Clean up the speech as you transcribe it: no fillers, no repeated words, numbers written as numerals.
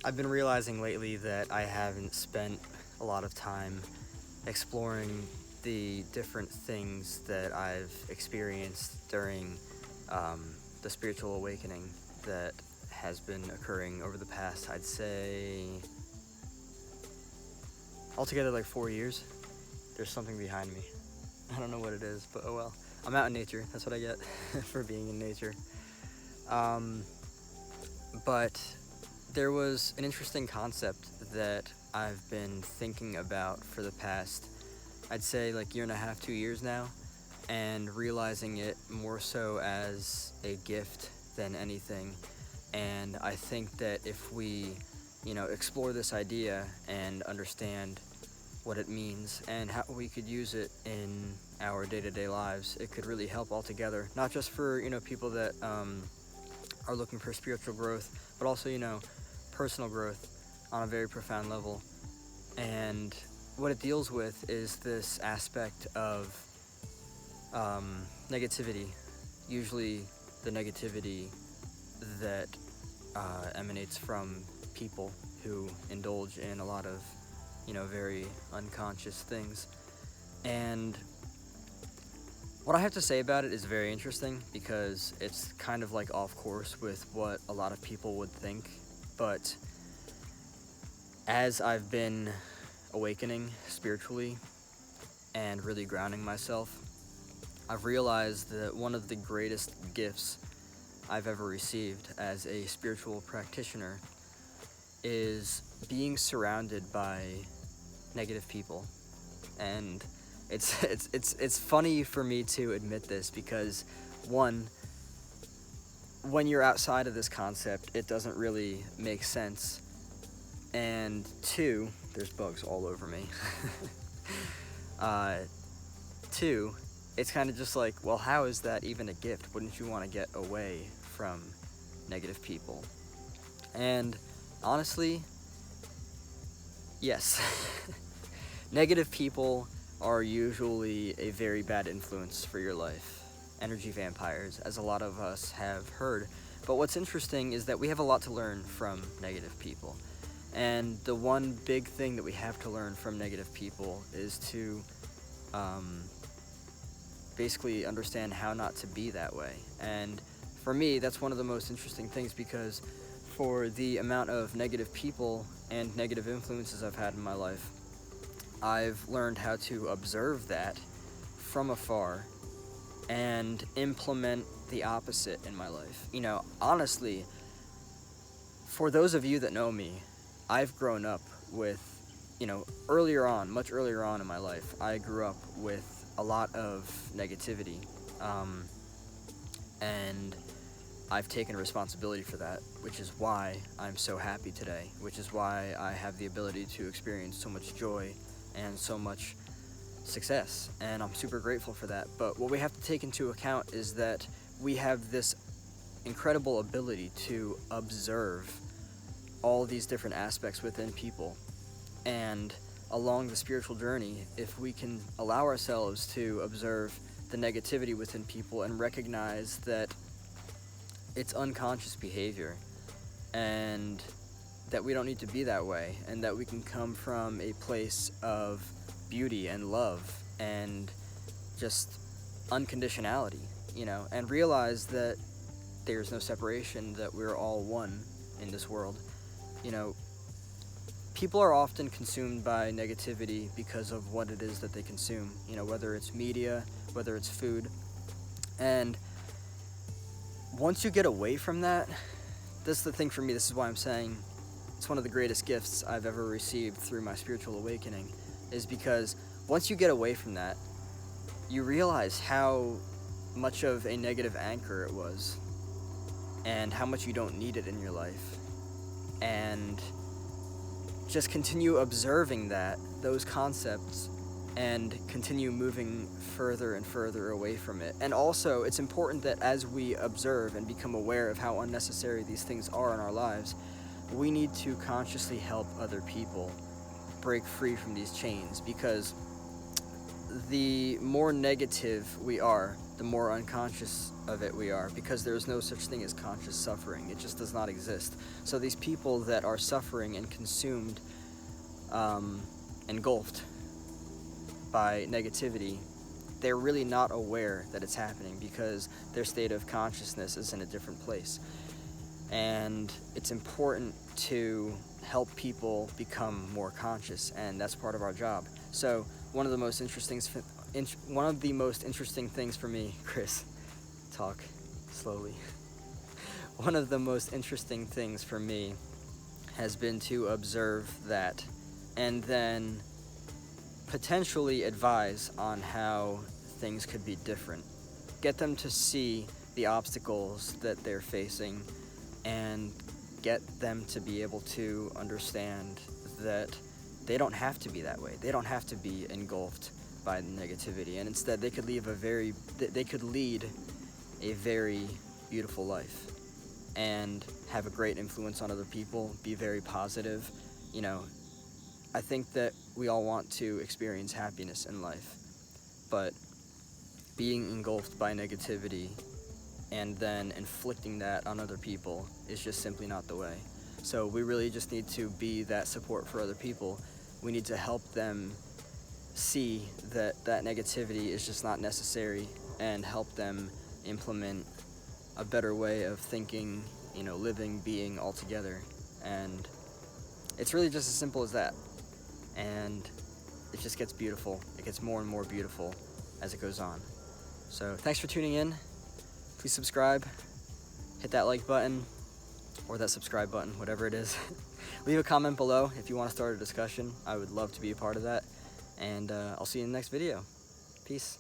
I've been realizing lately that I haven't spent a lot of time exploring the different things that I've experienced during the spiritual awakening that has been occurring over the past, I'd say, altogether like 4 years. There's something behind me. I don't know what it is, but oh well. I'm out in nature. That's what I get for being in nature. Um, but there was an interesting concept that I've been thinking about for the past, I'd say, like year and a half, 2 years now, and realizing it more so as a gift than anything. And I think that if we, explore this idea and understand what it means and how we could use it in our day-to-day lives, it could really help altogether. Not just for people that are looking for spiritual growth, but also personal growth on a very profound level. And what it deals with is this aspect of negativity, usually the negativity that emanates from people who indulge in a lot of very unconscious things. And what I have to say about it is very interesting because it's kind of like off course with what a lot of people would think. But as I've been awakening spiritually and really grounding myself, I've realized that one of the greatest gifts I've ever received as a spiritual practitioner is being surrounded by negative people. And it's funny for me to admit this because, one, when you're outside of this concept, it doesn't really make sense. And two, there's bugs all over me. uh, Two, it's kind of just like, well, how is that even a gift? Wouldn't you want to get away from negative people? And honestly, yes. Negative people are usually a very bad influence for your life. Energy vampires, as a lot of us have heard. But what's interesting is that we have a lot to learn from negative people. And the one big thing that we have to learn from negative people is to basically understand how not to be that way. And for me, that's one of the most interesting things because for the amount of negative people and negative influences I've had in my life, I've learned how to observe that from afar and implement the opposite in my life. Honestly, for those of you that know me, I've grown up with, much earlier on in my life, I grew up with a lot of negativity. And I've taken responsibility for that, which is why I'm so happy today, which is why I have the ability to experience so much joy and so much success, and I'm super grateful for that. But what we have to take into account is that we have this incredible ability to observe all these different aspects within people. And along the spiritual journey, if we can allow ourselves to observe the negativity within people and recognize that it's unconscious behavior and that we don't need to be that way, and that we can come from a place of beauty and love and just unconditionality, and realize that there's no separation, that we're all one in this world. People are often consumed by negativity because of what it is that they consume, whether it's media, whether it's food. And once you get away from that, this is the thing for me, this is why I'm saying it's one of the greatest gifts I've ever received through my spiritual awakening, is because once you get away from that, you realize how much of a negative anchor it was and how much you don't need it in your life. And just continue observing those concepts, and continue moving further and further away from it. And also, it's important that as we observe and become aware of how unnecessary these things are in our lives, we need to consciously help other people break free from these chains, because the more negative we are, the more unconscious of it we are, because there's no such thing as conscious suffering. It just does not exist. So these people that are suffering and consumed, engulfed by negativity, they're really not aware that it's happening because their state of consciousness is in a different place. And it's important to help people become more conscious, and that's part of our job. So one of the most interesting things for me, Chris, talk slowly. One of the most interesting things for me has been to observe that and then potentially advise on how things could be different. Get them to see the obstacles that they're facing and get them to be able to understand that they don't have to be that way. They don't have to be engulfed by the negativity, and instead they could lead a very beautiful life and have a great influence on other people, be very positive. You know, I think that we all want to experience happiness in life, but being engulfed by negativity and then inflicting that on other people is just simply not the way. So we really just need to be that support for other people. We need to help them see that negativity is just not necessary and help them implement a better way of thinking, living, being all together. And it's really just as simple as that. And it just gets beautiful. It gets more and more beautiful as it goes on. So thanks for tuning in. Please subscribe, hit that like button, or that subscribe button, whatever it is. Leave a comment below if you want to start a discussion. I would love to be a part of that. And I'll see you in the next video. Peace.